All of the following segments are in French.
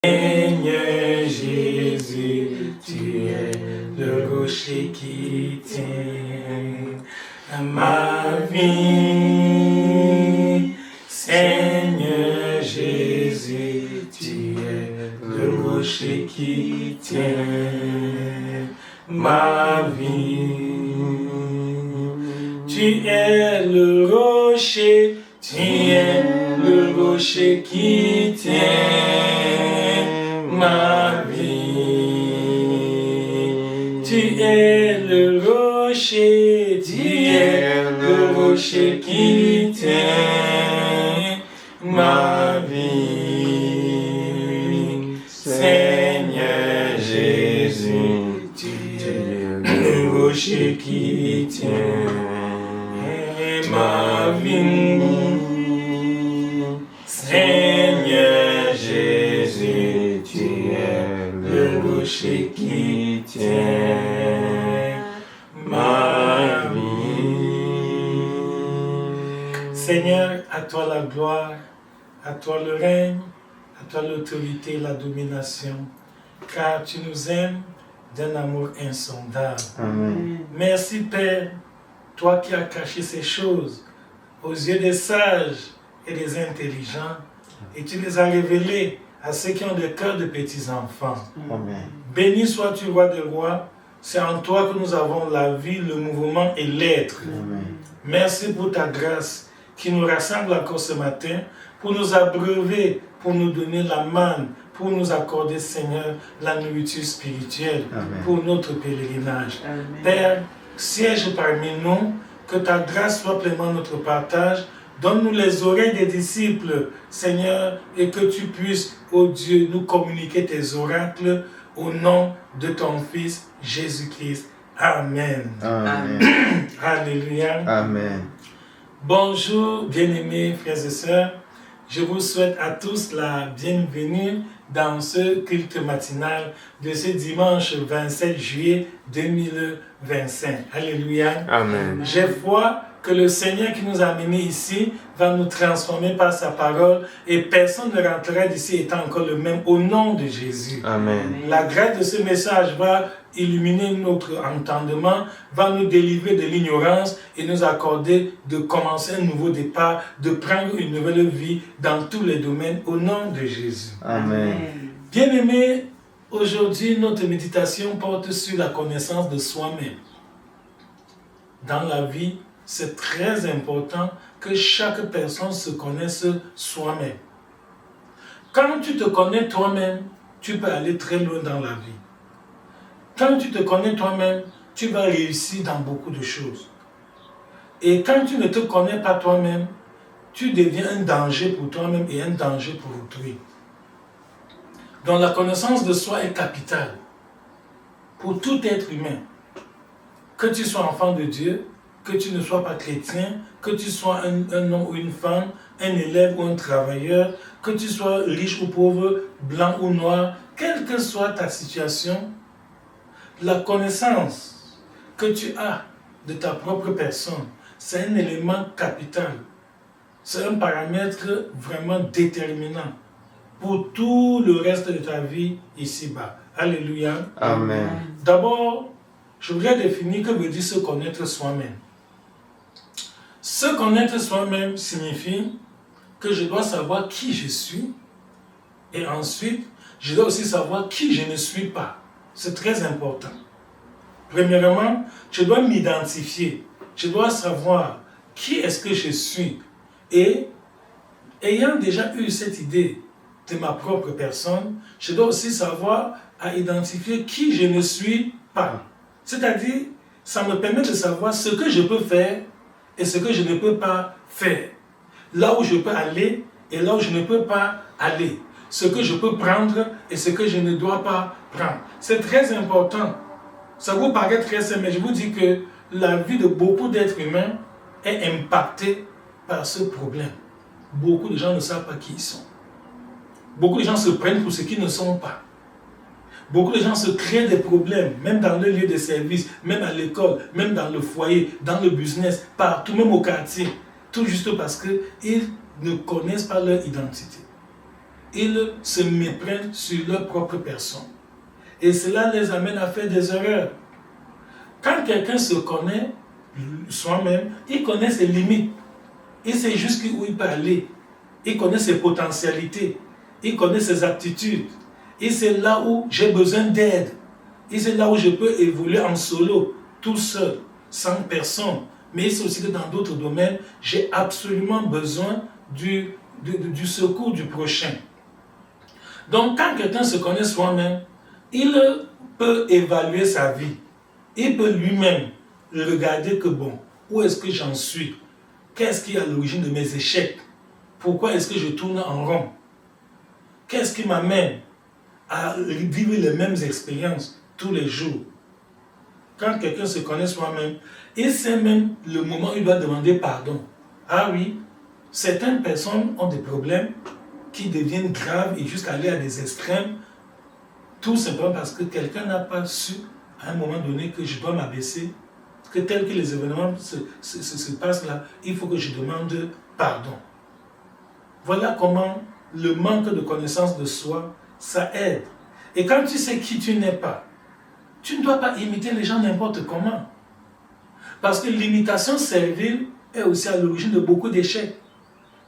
Seigneur Jésus, tu es le rocher qui tient ma vie. Seigneur Jésus, tu es le rocher qui tient ma vie. Tu es le rocher, tu es le rocher qui tient ma vie. Tu es le rocher, tu es le rocher qui tient ma vie. Seigneur Jésus, tu es le rocher qui tient ma vie. Seigneur Jésus, tu es le rocher qui tient ma vie. Seigneur, à toi la gloire, à toi le règne, à toi l'autorité et la domination, car tu nous aimes d'un amour insondable. Amen. Merci Père, toi qui as caché ces choses aux yeux des sages et des intelligents, et tu les as révélés à ceux qui ont des cœurs de petits enfants. Amen. Béni sois-tu, roi des rois, c'est en toi que nous avons la vie, le mouvement et l'être. Amen. Merci pour ta grâce qui nous rassemble encore ce matin, pour nous abreuver, pour nous donner la manne, pour nous accorder, Seigneur, la nourriture spirituelle. Amen. Pour notre pèlerinage. Amen. Père, siège parmi nous, que ta grâce soit pleinement notre partage. Donne-nous les oreilles des disciples, Seigneur, et que tu puisses, ô Dieu, nous communiquer tes oracles au nom de ton Fils Jésus-Christ. Amen. Amen. Alléluia. Amen. Bonjour, bien-aimés frères et sœurs. Je vous souhaite à tous la bienvenue dans ce culte matinal de ce dimanche 27 juillet 2025. Alléluia. Amen. J'ai foi que le Seigneur qui nous a amenés ici va nous transformer par sa parole et personne ne rentrera d'ici étant encore le même au nom de Jésus. Amen. La grâce de ce message va illuminer notre entendement, va nous délivrer de l'ignorance et nous accorder de commencer un nouveau départ, de prendre une nouvelle vie dans tous les domaines au nom de Jésus. Amen. Bien-aimés, aujourd'hui notre méditation porte sur la connaissance de soi-même. Dans la vie, c'est très important que chaque personne se connaisse soi-même. Quand tu te connais toi-même, tu peux aller très loin dans la vie. Quand tu te connais toi-même, tu vas réussir dans beaucoup de choses. Et quand tu ne te connais pas toi-même, tu deviens un danger pour toi-même et un danger pour autrui. Donc la connaissance de soi est capitale pour tout être humain. Que tu sois enfant de Dieu, que tu ne sois pas chrétien, que tu sois un homme ou une femme, un élève ou un travailleur, que tu sois riche ou pauvre, blanc ou noir, quelle que soit ta situation, la connaissance que tu as de ta propre personne, c'est un élément capital. C'est un paramètre vraiment déterminant pour tout le reste de ta vie ici-bas. Alléluia. Amen. D'abord, je voudrais définir que veut dire se connaître soi-même. Se connaître soi-même signifie que je dois savoir qui je suis et ensuite, je dois aussi savoir qui je ne suis pas. C'est très important. Premièrement, je dois m'identifier. Je dois savoir qui est-ce que je suis. Et ayant déjà eu cette idée de ma propre personne, je dois aussi savoir à identifier qui je ne suis pas. C'est-à-dire, ça me permet de savoir ce que je peux faire et ce que je ne peux pas faire. Là où je peux aller et là où je ne peux pas aller. Ce que je peux prendre et ce que je ne dois pas prendre. C'est très important. Ça vous paraît très simple, mais je vous dis que la vie de beaucoup d'êtres humains est impactée par ce problème. Beaucoup de gens ne savent pas qui ils sont. Beaucoup de gens se prennent pour ce qu'ils ne sont pas. Beaucoup de gens se créent des problèmes, même dans le lieu de service, même à l'école, même dans le foyer, dans le business, partout, même au quartier. Tout juste parce qu'ils ne connaissent pas leur identité. ils se méprennent sur leur propre personne. Et cela les amène à faire des erreurs. Quand quelqu'un se connaît soi-même, il connaît ses limites. Il sait jusqu'où il peut aller. Il connaît ses potentialités. Il connaît ses aptitudes. Il sait là où j'ai besoin d'aide. Il sait là où je peux évoluer en solo, tout seul, sans personne. Mais il sait aussi que dans d'autres domaines, j'ai absolument besoin du secours du prochain. Donc quand quelqu'un se connaît soi-même, il peut évaluer sa vie. Il peut lui-même regarder que bon, où est-ce que j'en suis? Qu'est-ce qui est à l'origine de mes échecs? Pourquoi est-ce que je tourne en rond? Qu'est-ce qui m'amène à vivre les mêmes expériences tous les jours? Quand quelqu'un se connaît soi-même, il sait même le moment où il doit demander pardon. Ah oui, certaines personnes ont des problèmes qui deviennent graves et jusqu'à aller à des extrêmes, tout simplement parce que quelqu'un n'a pas su à un moment donné que je dois m'abaisser, que tel que les événements se passent là, il faut que je demande pardon. Voilà comment le manque de connaissance de soi, ça aide. Et quand tu sais qui tu n'es pas, tu ne dois pas imiter les gens n'importe comment. Parce que l'imitation servile est aussi à l'origine de beaucoup d'échecs.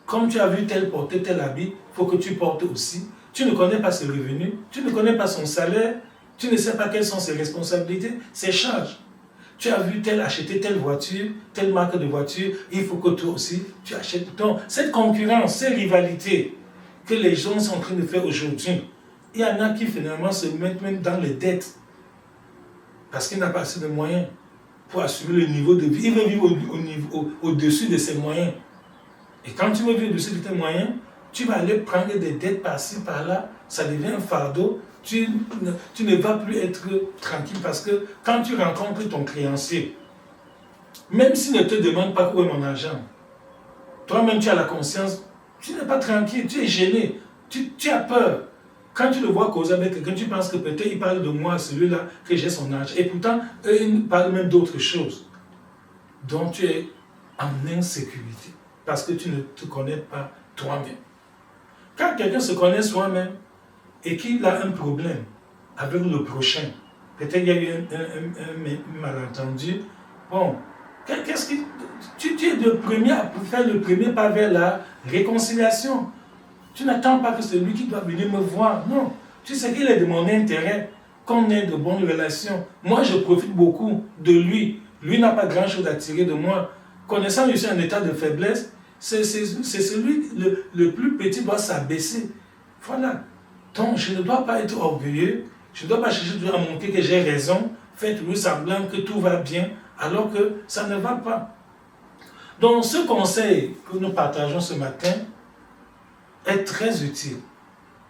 Comme tu as vu tel porter tel habit, il faut que tu portes aussi. Tu ne connais pas ses revenus, tu ne connais pas son salaire, tu ne sais pas quelles sont ses responsabilités, ses charges. Tu as vu tel acheter telle voiture, telle marque de voiture, il faut que toi aussi tu achètes. Donc, cette concurrence, cette rivalité que les gens sont en train de faire aujourd'hui, il y en a qui finalement se mettent même dans les dettes parce qu'il n'a pas assez de moyens pour assumer le niveau de vie. Il veut vivre au-dessus de ses moyens. Et quand tu veux vivre au-dessus de tes moyens, tu vas aller prendre des dettes par-ci, par-là, ça devient un fardeau. Tu ne vas plus être tranquille parce que quand tu rencontres ton créancier, même s'il ne te demande pas où est mon argent, toi-même tu as la conscience, tu n'es pas tranquille, tu es gêné, tu as peur. Quand tu le vois causer avec quelqu'un, tu penses que peut-être il parle de moi, celui-là, que j'ai son argent. Et pourtant, eux, ils parlent même d'autres choses. Donc tu es en insécurité parce que tu ne te connais pas toi-même. Quand quelqu'un se connaît soi-même et qu'il a un problème avec le prochain, peut-être il y a eu un malentendu, bon, qu'est-ce que tu es le premier à faire le premier pas vers la réconciliation. Tu n'attends pas que c'est lui qui doit venir me voir. Non, tu sais qu'il est de mon intérêt qu'on ait de bonnes relations. Moi, je profite beaucoup de lui. Lui n'a pas grand-chose à tirer de moi. Connaissant que je suis en état de faiblesse, c'est celui, le plus petit doit s'abaisser. Voilà. Donc, je ne dois pas être orgueilleux. Je ne dois pas chercher à montrer que j'ai raison. Faites-lui semblant que tout va bien, alors que ça ne va pas. Donc, ce conseil que nous partageons ce matin est très utile.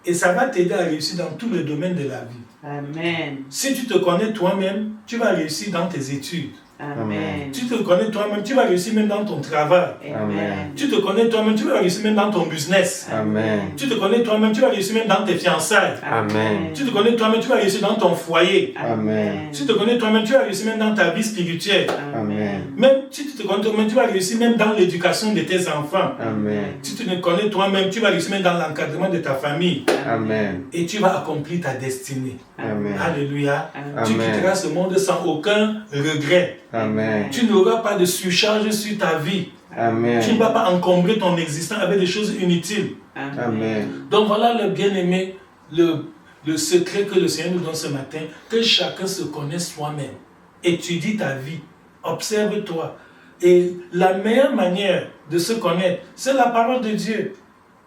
Et ça va t'aider à réussir dans tous les domaines de la vie. Amen. Si tu te connais toi-même, tu vas réussir dans tes études. Amen. Tu te connais toi-même, tu vas réussir même dans ton travail. Amen. Tu te connais toi-même, tu vas réussir même dans ton business. Amen. Tu te connais toi-même, tu vas réussir même dans tes fiançailles. Amen. Tu te connais toi-même, tu vas réussir dans ton foyer. Amen. Tu te connais toi-même, tu vas réussir même dans ta vie spirituelle. Amen. Même si tu te connais toi-même, tu vas réussir même dans l'éducation de tes enfants. Amen. Si tu te connais toi-même, tu vas réussir même dans l'encadrement de ta famille. Amen. Et tu vas accomplir ta destinée. Amen. Alléluia. Amen. Tu quitteras ce monde sans aucun regret. Amen. Tu n'auras pas de surcharge sur ta vie. Amen. Tu ne vas pas encombrer ton existence avec des choses inutiles. Amen. Donc voilà le bien-aimé, le secret que le Seigneur nous donne ce matin, que chacun se connaisse soi-même. Étudie ta vie, observe-toi. Et la meilleure manière de se connaître, c'est la parole de Dieu.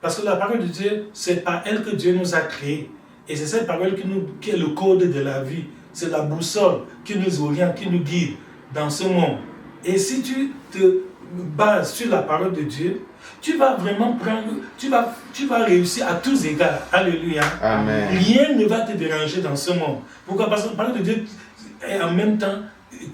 Parce que la parole de Dieu, c'est par elle que Dieu nous a créés. Et c'est cette parole qui est le code de la vie. C'est la boussole qui nous oriente, qui nous guide dans ce monde. Et si tu te bases sur la parole de Dieu, tu vas vraiment tu vas réussir à tous égards. Alléluia. Amen. Rien ne va te déranger dans ce monde. Pourquoi? Parce que la parole de Dieu est en même temps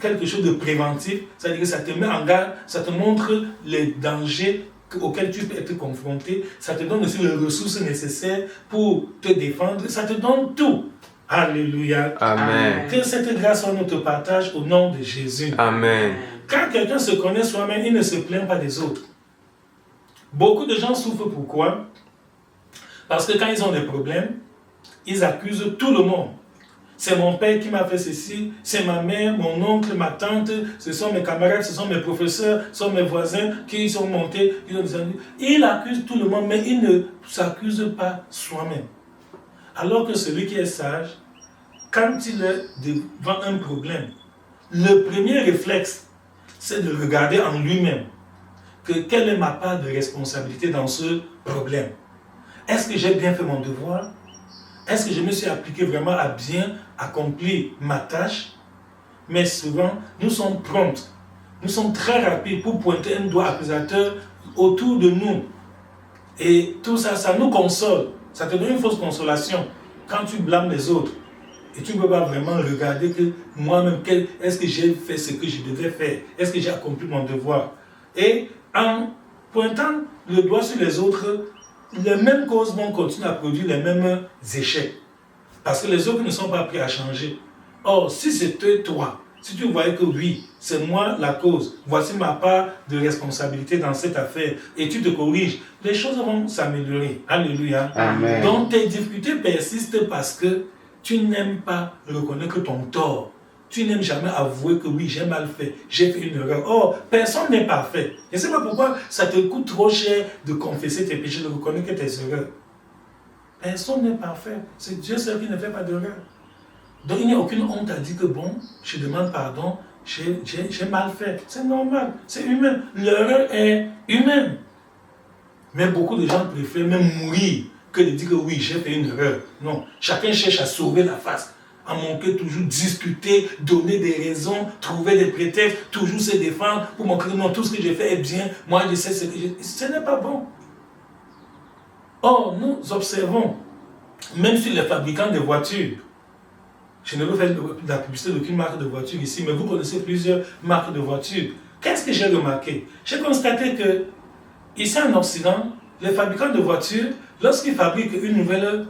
quelque chose de préventif. C'est-à-dire que ça te met en garde, ça te montre les dangers auxquels tu peux être confronté. Ça te donne aussi les ressources nécessaires pour te défendre. Ça te donne tout. Alléluia. Amen. Que cette grâce soit notre partage au nom de Jésus. Amen. Quand quelqu'un se connaît soi-même, il ne se plaint pas des autres. Beaucoup de gens souffrent pourquoi? Parce que quand ils ont des problèmes, ils accusent tout le monde. C'est mon père qui m'a fait ceci, c'est ma mère, mon oncle, ma tante, ce sont mes camarades, ce sont mes professeurs, ce sont mes voisins qui sont montés. Il accuse tout le monde, mais il ne s'accuse pas soi-même. Alors que celui qui est sage, quand il est devant un problème, le premier réflexe, c'est de regarder en lui-même que quelle est ma part de responsabilité dans ce problème. Est-ce que j'ai bien fait mon devoir? Est-ce que je me suis appliqué vraiment à bien accomplir ma tâche? Mais souvent, nous sommes prompts, nous sommes très rapides pour pointer un doigt accusateur autour de nous. Et tout ça, ça nous console. Ça te donne une fausse consolation quand tu blâmes les autres. Et tu ne peux pas vraiment regarder que moi-même, est-ce que j'ai fait ce que je devais faire? Est-ce que j'ai accompli mon devoir? Et en pointant le doigt sur les autres, les mêmes causes vont continuer à produire les mêmes échecs. Parce que les autres ne sont pas prêts à changer. Or, si c'était toi, si tu voyais que oui, c'est moi la cause, voici ma part de responsabilité dans cette affaire, et tu te corriges, les choses vont s'améliorer. Alléluia. Amen. Donc tes difficultés persistent parce que tu n'aimes pas reconnaître ton tort. Tu n'aimes jamais avouer que oui, j'ai mal fait, j'ai fait une erreur. Or, personne n'est parfait. Je ne sais pas pourquoi ça te coûte trop cher de confesser tes péchés, de reconnaître tes erreurs. Personne n'est parfait. C'est Dieu seul qui ne fait pas d'erreur. Donc il n'y a aucune honte à dire que bon, je demande pardon, j'ai mal fait. C'est normal, c'est humain. L'erreur est humaine. Mais beaucoup de gens préfèrent même mourir que de dire que oui, j'ai fait une erreur. Non, chacun cherche à sauver la face. À manquer, toujours discuter, donner des raisons, trouver des prétextes, toujours se défendre pour montrer que non, tout ce que j'ai fait est bien, moi je sais ce que j'ai... Ce n'est pas bon. Or, nous observons, même sur les fabricants de voitures, je ne veux faire de la publicité d'aucune marque de voiture ici, mais vous connaissez plusieurs marques de voitures. Qu'est-ce que j'ai remarqué? J'ai constaté que, ici en Occident, les fabricants de voitures, lorsqu'ils fabriquent une nouvelle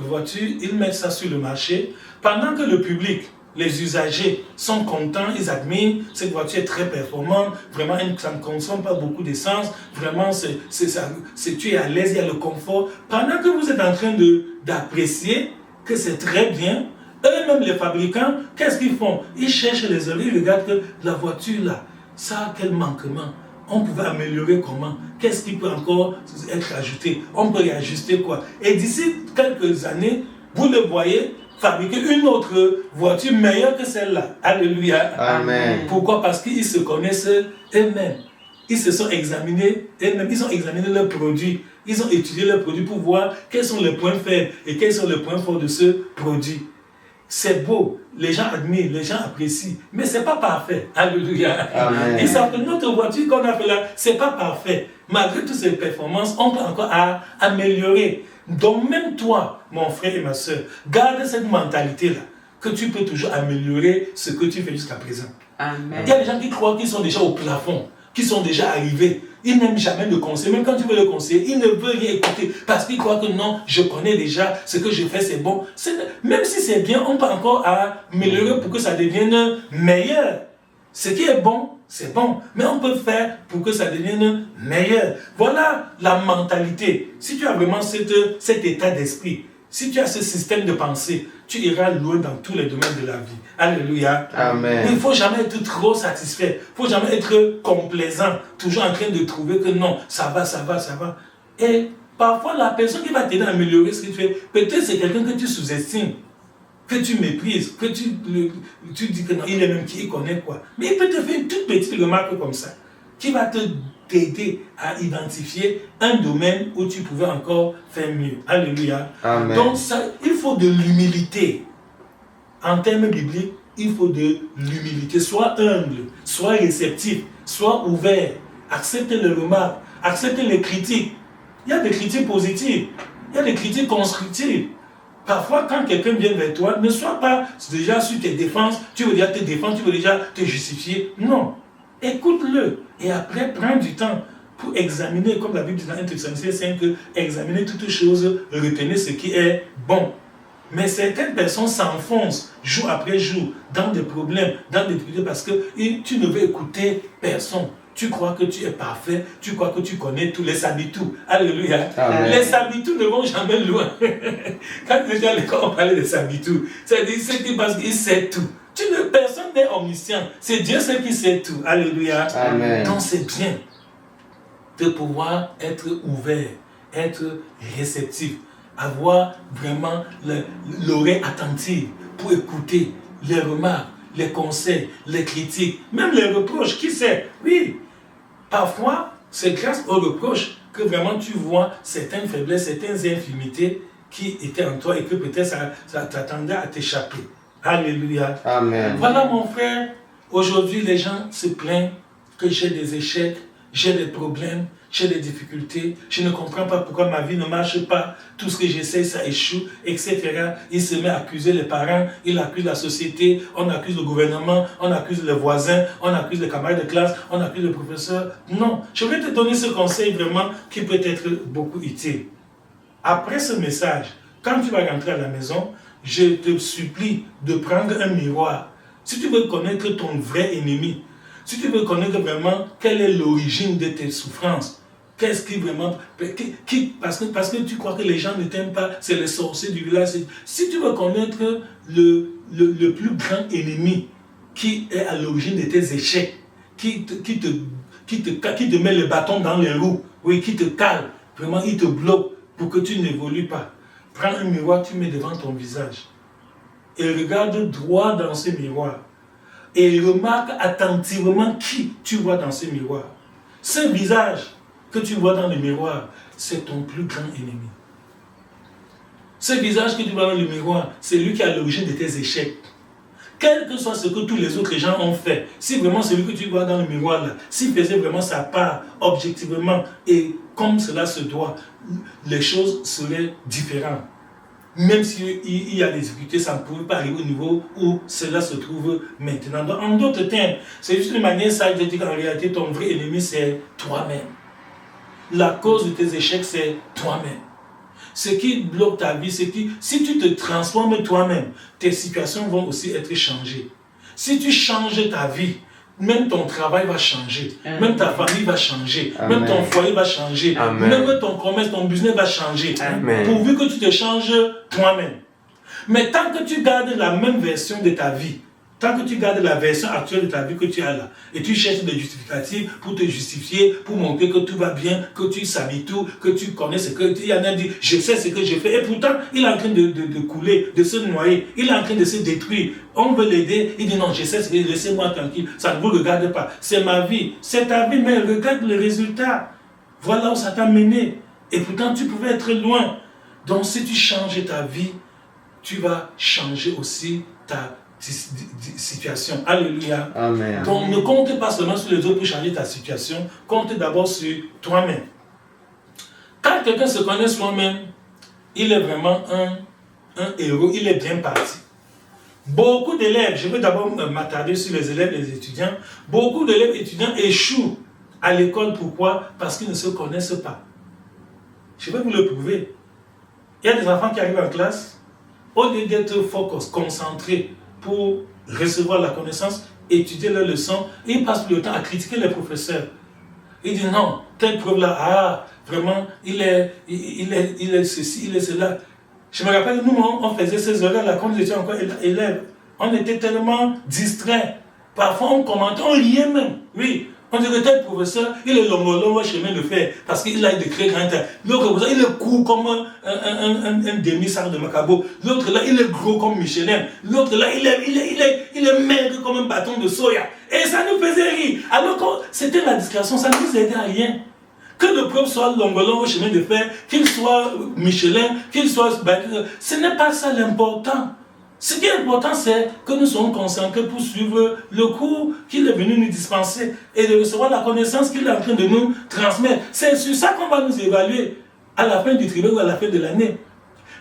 voiture, ils mettent ça sur le marché, pendant que le public, les usagers sont contents, ils admirent, cette voiture est très performante, vraiment ça ne consomme pas beaucoup d'essence, vraiment tu es à l'aise, il y a le confort. Pendant que vous êtes en train d'apprécier que c'est très bien, eux-mêmes les fabricants, qu'est-ce qu'ils font? Ils cherchent les erreurs, ils regardent que la voiture là, ça a quel manquement? On pouvait améliorer comment? Qu'est-ce qui peut encore être ajouté? On peut réajuster quoi? Et d'ici quelques années, vous le voyez, fabriquer une autre voiture meilleure que celle-là. Alléluia. Amen. Pourquoi? Parce qu'ils se connaissent eux-mêmes. Ils se sont examinés eux-mêmes. Ils ont examiné leurs produits. Ils ont étudié leurs produits pour voir quels sont les points faibles et quels sont les points forts de ce produit. C'est beau, les gens admirent, les gens apprécient, mais ce n'est pas parfait. Alléluia. Amen. Ils savent que notre voiture qu'on a fait là, ce n'est pas parfait. Malgré toutes ces performances, on peut encore améliorer. Donc même toi, mon frère et ma soeur, garde cette mentalité-là, que tu peux toujours améliorer ce que tu fais jusqu'à présent. Amen. Il y a des gens qui croient qu'ils sont déjà au plafond, qui sont déjà arrivés. Ils n'aiment jamais le conseiller. Même quand tu veux le conseiller, ils ne veulent rien écouter parce qu'ils croient que non, je connais déjà, ce que je fais c'est bon. Même si c'est bien, on peut encore améliorer pour que ça devienne meilleur. Ce qui est bon, c'est bon, mais on peut faire pour que ça devienne meilleur. Voilà la mentalité. Si tu as vraiment cet état d'esprit, si tu as ce système de pensée, tu iras loin dans tous les domaines de la vie. Alléluia. Amen. Il ne faut jamais être trop satisfait. Il ne faut jamais être complaisant. Toujours en train de trouver que non, ça va, ça va, ça va. Et parfois, la personne qui va t'aider à améliorer ce que tu fais, peut-être c'est quelqu'un que tu sous-estimes, que tu méprises, que tu dis que non, il est même qui connaît quoi. Mais il peut te faire une toute petite remarque comme ça, qui va t'aider à identifier un domaine où tu pouvais encore faire mieux. Alléluia. Amen. Donc, il faut de l'humilité. En termes bibliques, il faut de l'humilité. Sois humble, sois réceptif, sois ouvert. Accepte les remarques, accepte les critiques. Il y a des critiques positives, il y a des critiques constructives. Parfois, quand quelqu'un vient vers toi, ne sois pas déjà sur tes défenses, tu veux déjà te défendre, tu veux déjà te justifier. Non. Écoute-le et après, prends du temps pour examiner, comme la Bible dit dans 1 Thessaloniciens 5, examiner toutes choses, retenez ce qui est bon. Mais certaines personnes s'enfoncent jour après jour dans des problèmes, dans des difficultés parce que tu ne veux écouter personne. Tu crois que tu es parfait, tu crois que tu connais tous les sabitou. Alléluia. Amen. Les sabitou ne vont jamais loin. Quand j'étais à l'école, on parlait de sabitou. C'est-à-dire, c'est parce qu'il sait tout. Personne n'est omniscient. C'est Dieu seul qui sait tout. Alléluia. Amen. Donc c'est bien de pouvoir être ouvert, être réceptif, avoir vraiment l'oreille attentive pour écouter les remarques, les conseils, les critiques, même les reproches. Qui sait? Oui. Parfois, c'est grâce aux reproches que vraiment tu vois certaines faiblesses, certaines infimités qui étaient en toi et que peut-être ça t'attendait à t'échapper. Alléluia. Amen. Voilà mon frère, aujourd'hui les gens se plaignent que j'ai des échecs, j'ai des problèmes, j'ai des difficultés, je ne comprends pas pourquoi ma vie ne marche pas, tout ce que j'essaie ça échoue, etc. Il se met à accuser les parents, il accuse la société, on accuse le gouvernement, on accuse les voisins, on accuse les camarades de classe, on accuse le professeur. Non, je vais te donner ce conseil vraiment qui peut être beaucoup utile. Après ce message, quand tu vas rentrer à la maison, je te supplie de prendre un miroir. Si tu veux connaître ton vrai ennemi, si tu veux connaître vraiment quelle est l'origine de tes souffrances, qu'est-ce qui vraiment... parce que tu crois que les gens ne t'aiment pas, c'est les sorciers du village. Si tu veux connaître le plus grand ennemi qui est à l'origine de tes échecs, qui te met le bâton dans les roues, oui, qui te cale, vraiment il te bloque pour que tu n'évolues pas. Prends un miroir, tu mets devant ton visage et regarde droit dans ce miroir et remarque attentivement qui tu vois dans ce miroir. Ce visage que tu vois dans le miroir, c'est ton plus grand ennemi. Ce visage que tu vois dans le miroir, c'est lui qui est à l'origine de tes échecs. Quel que soit ce que tous les autres gens ont fait, si vraiment celui que tu vois dans le miroir là, s'il faisait vraiment sa part objectivement et comme cela se doit, les choses seraient différentes. Même s'il y a des difficultés, ça ne pouvait pas arriver au niveau où cela se trouve maintenant. Donc, en d'autres termes, c'est juste une manière sage de dire qu'en réalité, ton vrai ennemi, c'est toi-même. La cause de tes échecs, c'est toi-même. Ce qui bloque ta vie, c'est que si tu te transformes toi-même, tes situations vont aussi être changées. Si tu changes ta vie, même ton travail va changer, même ta famille va changer, même ton foyer va changer, même ton commerce, ton business va changer, pourvu que tu te changes toi-même. Mais tant que tu gardes la même version de ta vie, tant que tu gardes la version actuelle de ta vie que tu as là, et tu cherches des justificatifs pour te justifier, pour montrer que tout va bien, que tu s'habitues, que tu connais ce que... Il y en a dit, je sais ce que j'ai fait, et pourtant, il est en train de couler, de se noyer, il est en train de se détruire. On veut l'aider, il dit non, je sais ce que j'ai fait, laissez-moi tranquille, ça ne vous regarde pas, c'est ma vie, c'est ta vie, mais regarde le résultat. Voilà où ça t'a mené, et pourtant tu pouvais être loin. Donc si tu changes ta vie, tu vas changer aussi ta situation. Alléluia. Amen. Donc ne compte pas seulement sur les autres pour changer ta situation, compte d'abord sur toi-même. Quand quelqu'un se connaît soi-même, il est vraiment un héros, il est bien parti. Beaucoup d'élèves, je vais d'abord m'attarder sur les élèves et les étudiants, beaucoup d'élèves et étudiants échouent à l'école. Pourquoi? Parce qu'ils ne se connaissent pas. Je vais vous le prouver. Il y a des enfants qui arrivent en classe, au lieu d'être focus, concentrés pour recevoir la connaissance, étudier leurs leçons, ils passent le temps à critiquer les professeurs. Ils disent non, tel prof là, vraiment, il est ceci, il est cela. Je me rappelle, nous, on faisait ces heures-là quand nous étions encore élèves. On était tellement distraits. Parfois, on commentait, on riait même. Oui, on dirait tel professeur, il est long chemin de fer, parce qu'il a de très grand temps. L'autre professeur, il est court comme un demi-sac de Macabo. L'autre là, il est gros comme Michelin. L'autre là, il est maigre comme un bâton de soya. Et ça nous faisait rire. Alors que c'était la discrétion, ça ne nous aidait à rien. Que le prof soit long au chemin de fer, qu'il soit Michelin, qu'il soit... ce n'est pas ça l'important. Ce qui est important, c'est que nous soyons concentrés pour suivre le cours qu'il est venu nous dispenser et de recevoir la connaissance qu'il est en train de nous transmettre. C'est sur ça qu'on va nous évaluer à la fin du trimestre ou à la fin de l'année.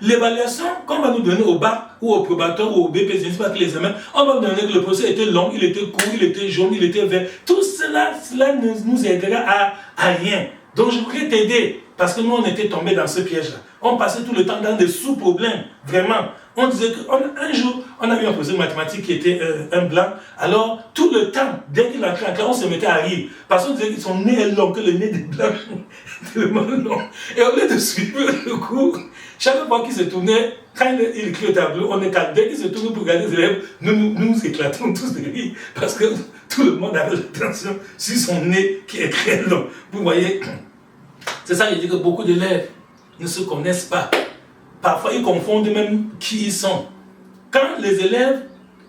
L'évaluation qu'on va nous donner au bac ou au probatoire ou au BP, je ne sais pas quel examen, on va nous donner que le procès était long, il était court, il était jaune, il était vert. Tout cela ne nous aidera à rien. Donc je voudrais t'aider, parce que nous on était tombés dans ce piège-là. On passait tout le temps dans des sous-problèmes, vraiment. On disait qu'un jour, on avait un professeur de mathématiques qui était un blanc. Alors, tout le temps, dès qu'il entrait en classe, on se mettait à rire. Parce qu'on disait que son nez est long, que le nez des blancs est tellement long. Et au lieu de suivre le cours, chaque fois qu'il se tournait, quand il écrit au tableau, on est calme. Dès qu'il se tourne pour regarder les élèves, nous éclatons tous de rire. Parce que tout le monde avait l'attention sur son nez qui est très long. Vous voyez, c'est ça, il dit que beaucoup d'élèves ne se connaissent pas. Parfois, ils confondent même qui ils sont. Quand les élèves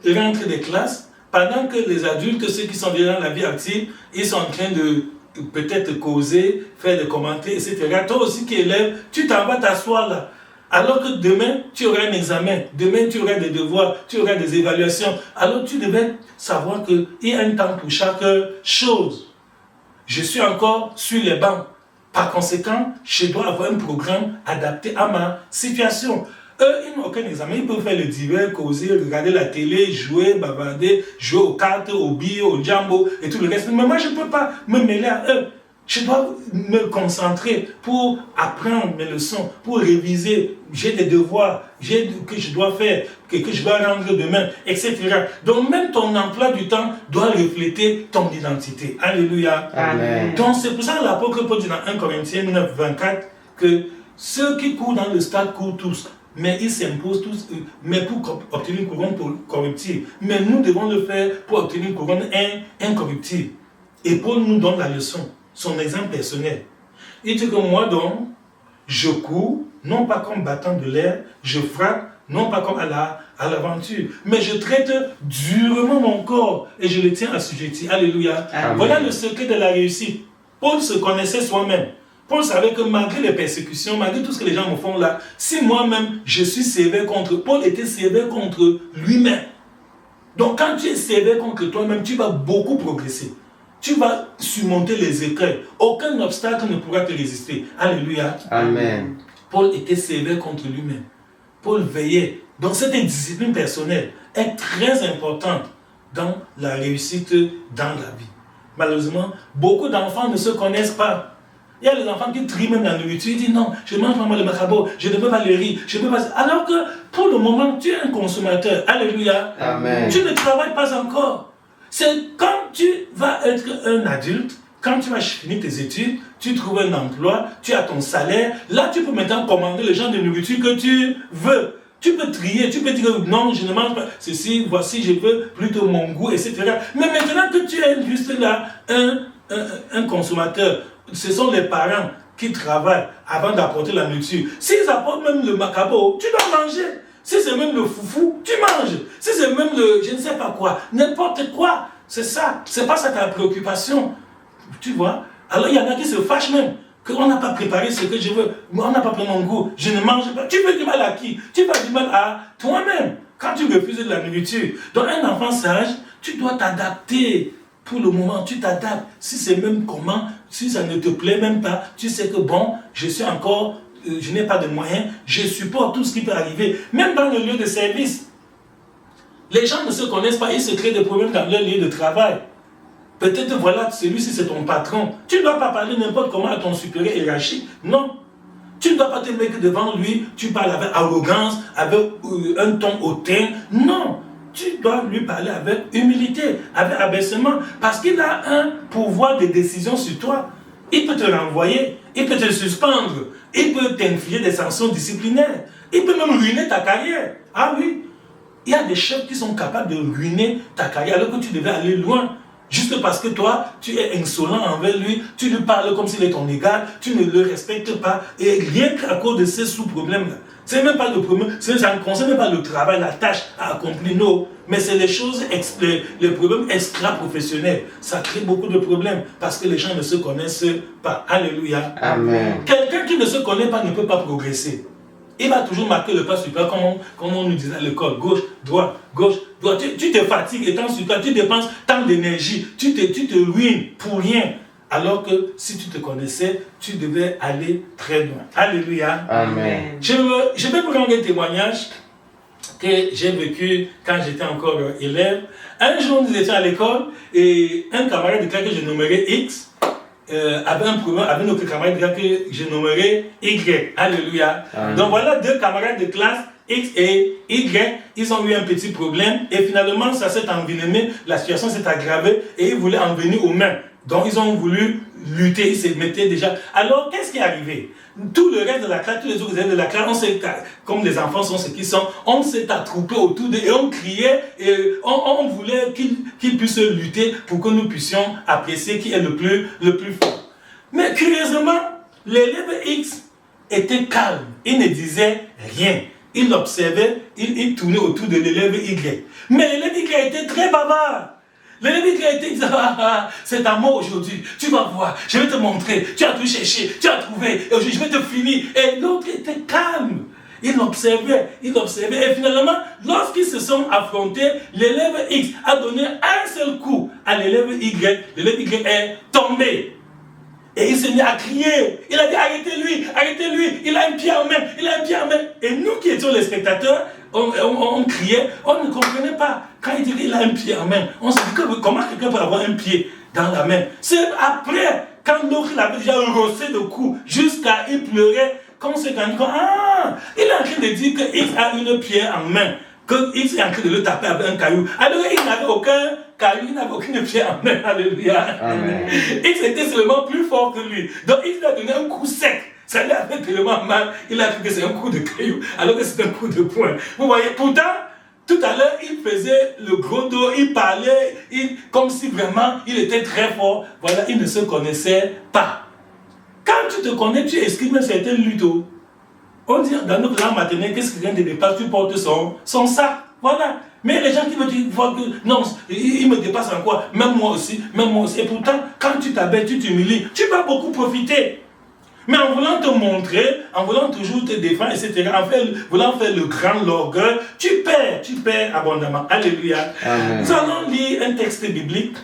rentrent des classes, pendant que les adultes, ceux qui sont déjà dans la vie active, ils sont en train de peut-être causer, faire des commentaires, etc. Toi aussi qui élève, tu t'en vas t'asseoir là. Alors que demain, tu auras un examen, demain, tu auras des devoirs, tu auras des évaluations. Alors, tu devais savoir qu'il y a un temps pour chaque chose. Je suis encore sur les bancs. Par conséquent, je dois avoir un programme adapté à ma situation. Eux, ils n'ont aucun examen. Ils peuvent faire le divers, causer, regarder la télé, jouer, bavarder, jouer aux cartes, aux billes, au jambo et tout le reste. Mais moi, je ne peux pas me mêler à eux. Je dois me concentrer pour apprendre mes leçons, pour réviser. J'ai des devoirs que je dois faire, que je dois rendre demain, etc. Donc même ton emploi du temps doit refléter ton identité. Alléluia. Amen. Donc c'est pour ça que l'apôtre Paul dit dans 1 Corinthiens 9, 24 que ceux qui courent dans le stade courent tous. Mais ils s'imposent tous, mais pour obtenir une couronne corruptible. Mais nous devons le faire pour obtenir une couronne incorruptible. Et Paul nous donne la leçon, son exemple personnel. Il dit que moi donc, je cours, non pas comme battant de l'air, je frappe, non pas comme à l'aventure, mais je traite durement mon corps et je le tiens assujetti. Alléluia. Amen. Voilà le secret de la réussite. Paul se connaissait soi-même. Paul savait que malgré les persécutions, malgré tout ce que les gens me font là, si moi-même je suis sévère contre... Paul était sévère contre lui-même. Donc quand tu es sévère contre toi-même, tu vas beaucoup progresser. Tu vas surmonter les écueils. Aucun obstacle ne pourra te résister. Alléluia. Amen. Paul était sévère contre lui-même. Paul veillait. Donc cette discipline personnelle est très importante dans la réussite dans la vie. Malheureusement, beaucoup d'enfants ne se connaissent pas. Il y a des enfants qui trient même la nourriture. Ils disent non, je mange pas le macabo, je ne peux pas le riz, je ne peux pas... Alors que pour le moment, tu es un consommateur. Alléluia. Amen. Tu ne travailles pas encore. C'est quand tu vas être un adulte, quand tu vas finir tes études, tu trouves un emploi, tu as ton salaire, là tu peux maintenant commander le genre de nourriture que tu veux. Tu peux trier, tu peux dire non, je ne mange pas ceci, voici, je veux plutôt mon goût, etc. Mais maintenant que tu es juste là, un consommateur, ce sont les parents qui travaillent avant d'apporter la nourriture. S'ils apportent même le macabo, tu dois manger. Si c'est même le foufou, tu manges. Si c'est même le je ne sais pas quoi, n'importe quoi. C'est ça. C'est pas ça ta préoccupation. Tu vois? Alors il y en a qui se fâchent même. Qu'on n'a pas préparé ce que je veux. On n'a pas pris mon goût. Je ne mange pas. Tu fais du mal à qui? Tu fais du mal à toi-même. Quand tu refuses de la nourriture. Donc un enfant sage, tu dois t'adapter. Pour le moment, tu t'adaptes. Si c'est même comment, si ça ne te plaît même pas, tu sais que bon, je suis encore... je n'ai pas de moyens, je supporte tout ce qui peut arriver. Même dans le lieu de service, les gens ne se connaissent pas, ils se créent des problèmes dans leur lieu de travail. Peut-être voilà, celui-ci c'est ton patron. Tu ne dois pas parler n'importe comment à ton supérieur hiérarchique. Non. Tu ne dois pas te mettre devant lui, tu parles avec arrogance, avec un ton hautain. Non. Tu dois lui parler avec humilité, avec abaissement, parce qu'il a un pouvoir de décision sur toi. Il peut te renvoyer, il peut te suspendre, il peut t'infliger des sanctions disciplinaires, il peut même ruiner ta carrière. Ah oui, il y a des chefs qui sont capables de ruiner ta carrière alors que tu devais aller loin. Juste parce que toi, tu es insolent envers lui, tu lui parles comme s'il est ton égal, tu ne le respectes pas, et rien qu'à cause de ces sous-problèmes-là. Ce n'est même pas le problème, ça ne concerne même pas le travail, la tâche à accomplir, non. Mais c'est les choses, les problèmes extra-professionnels. Ça crée beaucoup de problèmes parce que les gens ne se connaissent pas. Alléluia. Amen. Quelqu'un qui ne se connaît pas ne peut pas progresser. Il va toujours marquer le pas sur toi, comme on nous disait à l'école. Gauche, droite, gauche, droite. Tu te fatigues étant sur toi, tu dépenses tant d'énergie, tu te ruines pour rien. Alors que si tu te connaissais, tu devais aller très loin. Alléluia. Amen. Je vais vous rendre un témoignage que j'ai vécu quand j'étais encore élève. Un jour, nous étions à l'école et un camarade de classe que je nommerais X avait un problème avec notre camarade de classe que je nommerais Y. Alléluia. Amen. Donc voilà deux camarades de classe X et Y, ils ont eu un petit problème et finalement ça s'est envenimé, la situation s'est aggravée et ils voulaient en venir aux mains. Donc ils ont voulu lutter, ils se mettaient déjà. Alors qu'est-ce qui est arrivé? Tout le reste de la classe, tous les autres élèves de la classe, on s'est, comme les enfants sont ce qu'ils sont, on s'est attroupés autour d'eux et on criait et on voulait qu'ils puissent lutter pour que nous puissions apprécier qui est le plus fort. Mais curieusement, l'élève X était calme, il ne disait rien. Il observait, il tournait autour de l'élève Y. Mais l'élève Y était très bavard. L'élève Y a été dit, c'est à moi aujourd'hui, tu vas voir, je vais te montrer, tu as tout cherché, tu as trouvé, et aujourd'hui je vais te finir. Et l'autre était calme. Il observait, et finalement, lorsqu'ils se sont affrontés, l'élève X a donné un seul coup à l'élève Y est tombé. Et il s'est mis à crier. Il a dit arrêtez-lui, il a un pied en main, Et nous qui étions les spectateurs, on criait, on ne comprenait pas. Quand il dit qu'il a un pied en main, on se dit comment quelqu'un peut avoir un pied dans la main. C'est après, quand l'autre l'avait déjà rossé de coups, jusqu'à il pleurait, qu'on s'est rendu compte, il est en train de dire que X a une pierre en main, que X est en train de le taper avec un caillou. Alors il n'avait aucun caillou, il n'avait aucune pierre en main. Alléluia. Amen. X était seulement plus fort que lui. Donc X lui a donné un coup sec. Ça lui a fait tellement mal. Il a cru que c'est un coup de caillou, alors que c'est un coup de poing. Vous voyez, pourtant, tout à l'heure, il faisait le gros dos, il parlait, comme si vraiment il était très fort. Voilà, il ne se connaissait pas. Quand tu te connais, tu esquives une certaine lutte. On dit dans notre langue maternelle, qu'est-ce qui vient de dépasse, tu portes son sac. Voilà. Mais les gens qui veulent dire que non, il me dépasse en quoi? Même moi aussi. Et pourtant, quand tu t'abaisses, tu t'humilies, tu vas beaucoup profiter. Mais en voulant te montrer, en voulant toujours te défendre, etc., voulant faire le grand, l'orgueil, tu perds abondamment. Alléluia. Amen. Nous allons lire un texte biblique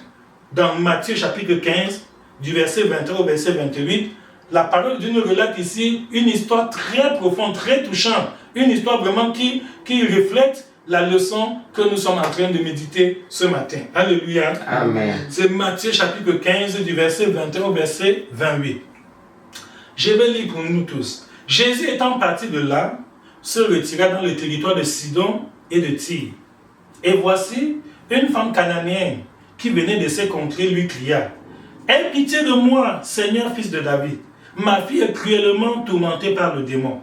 dans Matthieu chapitre 15, du verset 23 au verset 28. La parole de Dieu nous relate ici une histoire très profonde, très touchante. Une histoire vraiment qui reflète la leçon que nous sommes en train de méditer ce matin. Alléluia. Amen. C'est Matthieu chapitre 15, du verset 21 au verset 28. Je vais lire pour nous tous. Jésus étant parti de là, se retira dans le territoire de Sidon et de Tyr. Et voici, une femme cananéenne qui venait de ces contrées lui cria, « Aie pitié de moi, Seigneur, fils de David. Ma fille est cruellement tourmentée par le démon. »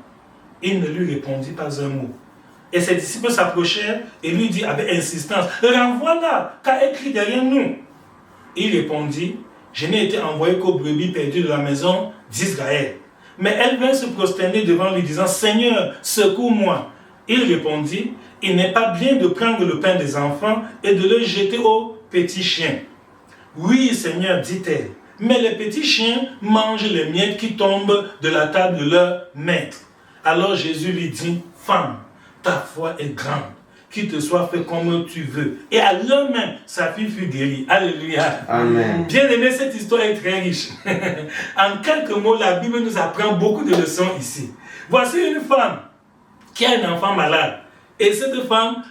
Il ne lui répondit pas un mot. Et ses disciples s'approchèrent et lui dirent avec insistance, « Renvoie-la, car elle crie derrière nous. » Il répondit, « Je n'ai été envoyé qu'aux brebis perdues de la maison d'Israël. » Mais elle vint se prosterner devant lui, disant, « Seigneur, secours-moi. » Il répondit, « Il n'est pas bien de prendre le pain des enfants et de le jeter aux petits chiens. » « Oui, Seigneur, dit-elle, mais les petits chiens mangent les miettes qui tombent de la table de leur maître. » Alors Jésus lui dit, « Femme, ta foi est grande, qu'il te soit fait comme tu veux. » Et à l'heure même, sa fille fut guérie. Alléluia. Amen. Bien aimé, cette histoire est très riche. En quelques mots, la Bible nous apprend beaucoup de leçons ici. Voici une femme qui a un enfant malade. Et cette femme,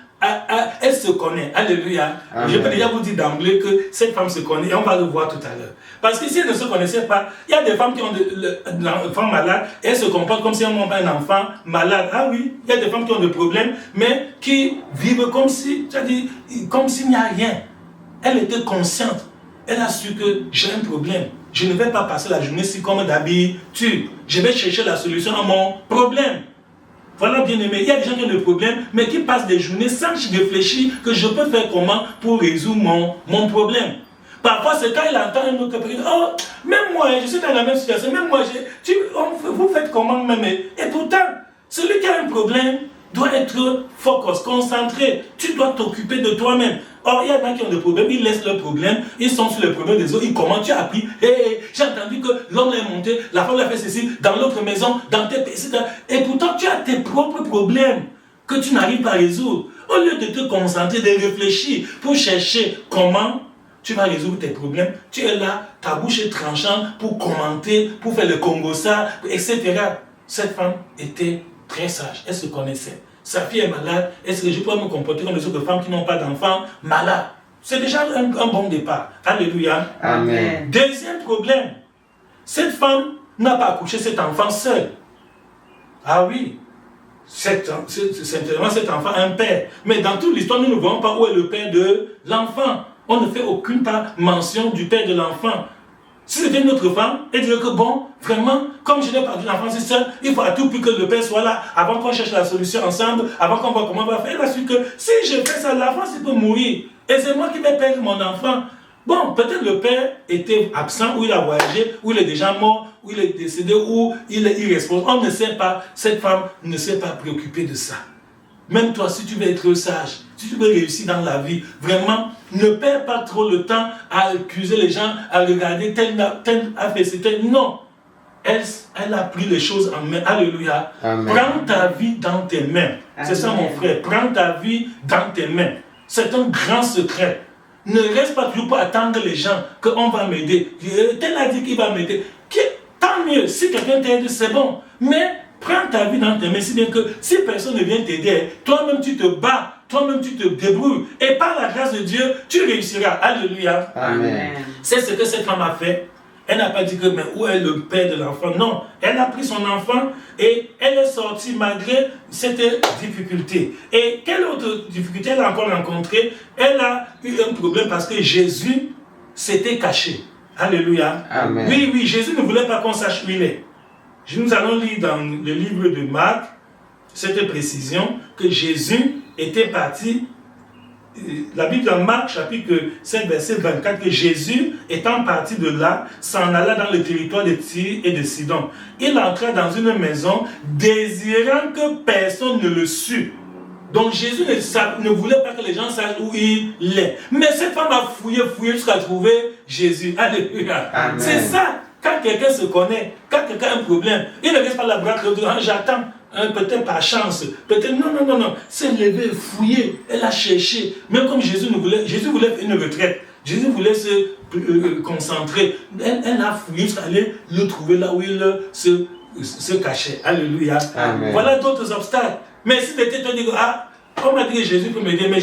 elle se connaît. Alléluia. Amen. Je peux déjà vous dire d'emblée que cette femme se connaît et on va le voir tout à l'heure. Parce que si elle ne se connaissait pas, il y a des femmes qui ont un enfant malade et elles se comportent comme si elles n'ont pas un enfant malade. Ah oui, il y a des femmes qui ont des problèmes, mais qui vivent comme si, c'est-à-dire, comme s'il n'y a rien. Elle était consciente. Elle a su que j'ai un problème. Je ne vais pas passer la journée si comme d'habitude. Je vais chercher la solution à mon problème. Voilà, bien aimé, il y a des gens qui ont des problèmes, mais qui passent des journées sans réfléchir que je peux faire comment pour résoudre mon problème. Parfois, c'est quand il entend un autre qui dit, « Oh, même moi, je suis dans la même situation, même moi, vous faites comment même ?» Et pourtant, celui qui a un problème doit être focus, concentré. Tu dois t'occuper de toi-même. Or, il y a des gens qui ont des problèmes, ils laissent leurs problèmes, ils sont sur les problèmes des autres, ils commentent, tu as appris, hey, j'ai entendu que l'homme est monté, la femme a fait ceci, dans l'autre maison, dans tes pays, et pourtant tu as tes propres problèmes que tu n'arrives pas à résoudre. Au lieu de te concentrer, de réfléchir pour chercher comment tu vas résoudre tes problèmes, tu es là, ta bouche est tranchante pour commenter, pour faire le congossa, etc. Cette femme était très sage, elle se connaissait. Sa fille est malade, est-ce que je peux me comporter comme les autres femmes qui n'ont pas d'enfants malades? C'est déjà un bon départ. Alléluia. Amen. Deuxième problème, cette femme n'a pas accouché cet enfant seule. Ah oui. certainement cet enfant a un père. Mais dans toute l'histoire, nous ne voyons pas où est le père de l'enfant. On ne fait aucune part mention du père de l'enfant. Si c'était une autre femme, elle dirait que bon, vraiment, comme je n'ai pas de l'enfant, c'est seul, il faut à tout prix que le père soit là, avant qu'on cherche la solution ensemble, avant qu'on voit comment on va faire. Elle a su que si je fais ça, l'enfant, il peut mourir. Et c'est moi qui vais perdre mon enfant. Bon, peut-être le père était absent, ou il a voyagé, ou il est déjà mort, ou il est décédé, ou il est irresponsable. On ne sait pas, cette femme ne s'est pas préoccupée de ça. Même toi, si tu veux être sage, si tu veux réussir dans la vie, vraiment, ne perds pas trop le temps à accuser les gens, à regarder tel a fait, c'était non. Elle a pris les choses en main. Alléluia. Amen. Prends ta vie dans tes mains. C'est ça, mon frère. Prends ta vie dans tes mains. C'est un grand secret. Ne reste pas toujours pour attendre les gens qu'on va m'aider. Tel a dit qu'il va m'aider. Tant mieux, si quelqu'un t'aide, c'est bon. Mais prends ta vie dans tes mains, si bien que si personne ne vient t'aider, toi-même tu te bats, toi-même tu te débrouilles. Et par la grâce de Dieu, tu réussiras. Alléluia. Amen. C'est ce que cette femme a fait. Elle n'a pas dit que, mais où est le père de l'enfant? Non, elle a pris son enfant et elle est sortie malgré cette difficulté. Et quelle autre difficulté elle a encore rencontrée? Elle a eu un problème parce que Jésus s'était caché. Alléluia. Amen. Oui, Jésus ne voulait pas qu'on sache où il est. Nous allons lire dans le livre de Marc cette précision que Jésus était parti. La Bible dans Marc chapitre 5 verset 24 que Jésus étant parti de là s'en alla dans le territoire de Tyr et de Sidon. Il entra dans une maison désirant que personne ne le sût. Donc Jésus ne voulait pas que les gens sachent où il est. Mais cette femme a fouillé jusqu'à trouver Jésus. Alléluia. Amen. C'est ça. Quand quelqu'un se connaît, quand quelqu'un a un problème, il ne reste pas la braque, j'attends. Peut-être par chance, peut-être non, c'est levé, fouillé, elle a cherché, même comme Jésus voulait faire une retraite, Jésus voulait se concentrer, elle a fouillé jusqu'à aller le trouver là où il se cachait, alléluia. Amen. Voilà d'autres obstacles, mais si tu te dis, on m'a dit que Jésus peut m'aider, mais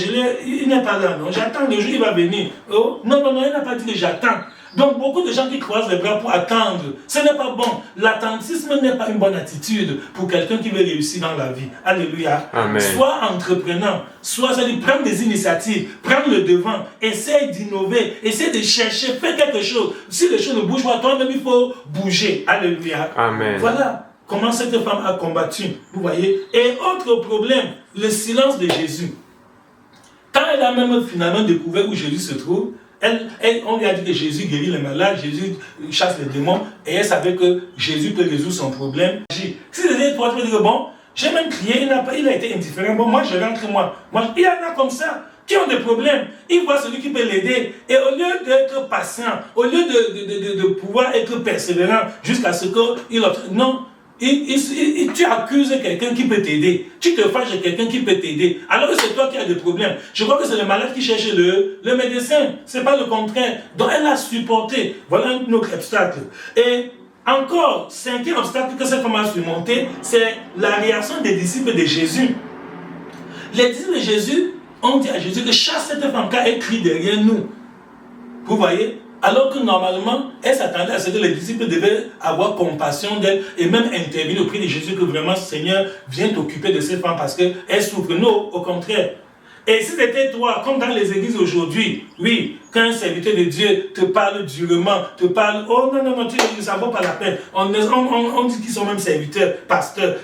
il n'est pas là, non, j'attends le jour, il va venir, oh, non, il n'a pas dit que j'attends. Donc beaucoup de gens qui croisent les bras pour attendre, ce n'est pas bon. L'attentisme n'est pas une bonne attitude pour quelqu'un qui veut réussir dans la vie. Alléluia. Amen. Sois entrepreneur, prends des initiatives, prends le devant, essaye d'innover, essaye de chercher, fais quelque chose. Si les choses ne bougent pas, toi-même il faut bouger. Alléluia. Amen. Voilà comment cette femme a combattu. Vous voyez. Et autre problème, le silence de Jésus. Quand elle a même finalement découvert où Jésus se trouve, on lui a dit que Jésus guérit les malades, Jésus chasse les démons, et elle savait que Jésus peut résoudre son problème. Si c'était toi, tu peux dire, bon, j'ai même crié, il a été indifférent, bon, moi je rentre, moi. Il y en a comme ça, qui ont des problèmes. Ils voient celui qui peut l'aider, et au lieu d'être patient, au lieu de pouvoir être persévérant jusqu'à ce qu'il obtienne, non. Tu accuses quelqu'un qui peut t'aider. Tu te fâches de quelqu'un qui peut t'aider. Alors que c'est toi qui as des problèmes. Je crois que c'est le malade qui cherche le médecin. Ce n'est pas le contraire. Donc elle a supporté. Voilà un autre obstacle. Et encore, cinquième obstacle que cette femme a surmonté, c'est la réaction des disciples de Jésus. Les disciples de Jésus ont dit à Jésus que chasse cette femme car elle crie derrière nous. Vous voyez? Alors que normalement, elle s'attendait à ce que les disciples devaient avoir compassion d'elle et même intervenir auprès de Jésus que vraiment, Seigneur, viens t'occuper de cette femme parce qu'elle souffre. Non, au contraire. Et si c'était toi, comme dans les églises aujourd'hui, oui, quand un serviteur de Dieu te parle durement, te parle, oh non, ça ne vaut pas la peine. On dit qu'ils sont même serviteurs, pasteurs.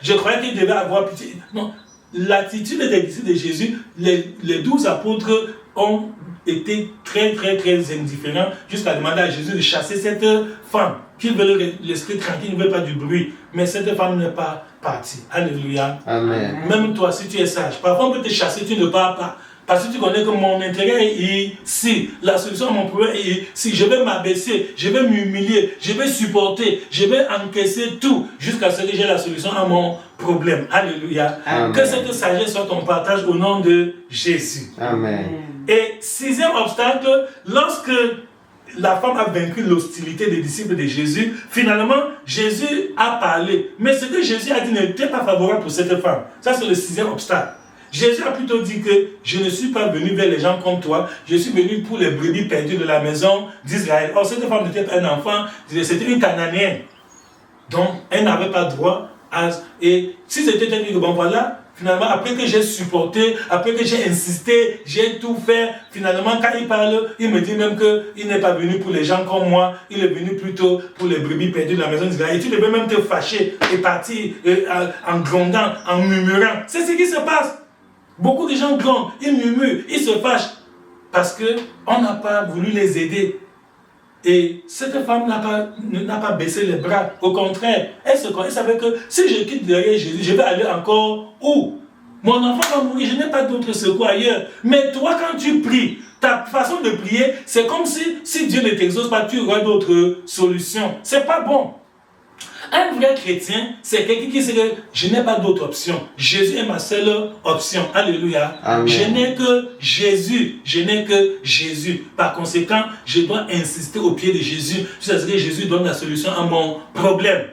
Je croyais qu'ils devaient avoir pitié. Non, l'attitude des disciples de Jésus, les 12 apôtres ont été très indifférents jusqu'à demander à Jésus de chasser cette femme qu'ils veulent l'esprit tranquille, ils ne veulent pas du bruit, mais cette femme n'est pas partie. Alléluia. Amen. Même toi, si tu es sage, parfois on peut te chasser, tu ne pars pas parce que tu connais que mon intérêt est ici, la solution à mon problème est ici. Je vais m'abaisser, je vais m'humilier, je vais supporter, je vais encaisser tout jusqu'à ce que j'ai la solution à mon problème. Alléluia. Amen. Que cette sagesse soit ton partage au nom de Jésus. Amen. Et sixième obstacle, lorsque la femme a vaincu l'hostilité des disciples de Jésus, finalement, Jésus a parlé. Mais ce que Jésus a dit n'était pas favorable pour cette femme. Ça, c'est le sixième obstacle. Jésus a plutôt dit que je ne suis pas venu vers les gens comme toi, je suis venu pour les brebis perdues de la maison d'Israël. Or, cette femme n'était pas un enfant, c'était une Cananéenne. Donc, elle n'avait pas droit Et si c'était dit que bon voilà, finalement, après que j'ai supporté, après que j'ai insisté, j'ai tout fait, finalement, quand il parle, il me dit même qu'il n'est pas venu pour les gens comme moi, il est venu plutôt pour les brebis perdues de la maison d'Israël. Et tu devais même te fâcher et partir en grondant, en murmurant. C'est ce qui se passe. Beaucoup de gens grondent, ils murmurent, ils se fâchent parce qu'on n'a pas voulu les aider. Et cette femme n'a pas baissé les bras. Au contraire, elle savait que si je quitte derrière Jésus, je vais aller encore où? Mon enfant va mourir, je n'ai pas d'autre secours ailleurs. Mais toi, quand tu pries, ta façon de prier, c'est comme si Dieu ne t'exauce pas, tu auras d'autres solutions. C'est pas bon. Un vrai chrétien, c'est quelqu'un qui sait que je n'ai pas d'autre option. Jésus est ma seule option. Alléluia. Amen. Je n'ai que Jésus. Je n'ai que Jésus. Par conséquent, je dois insister au pied de Jésus. Jusqu'à ce que Jésus donne la solution à mon problème.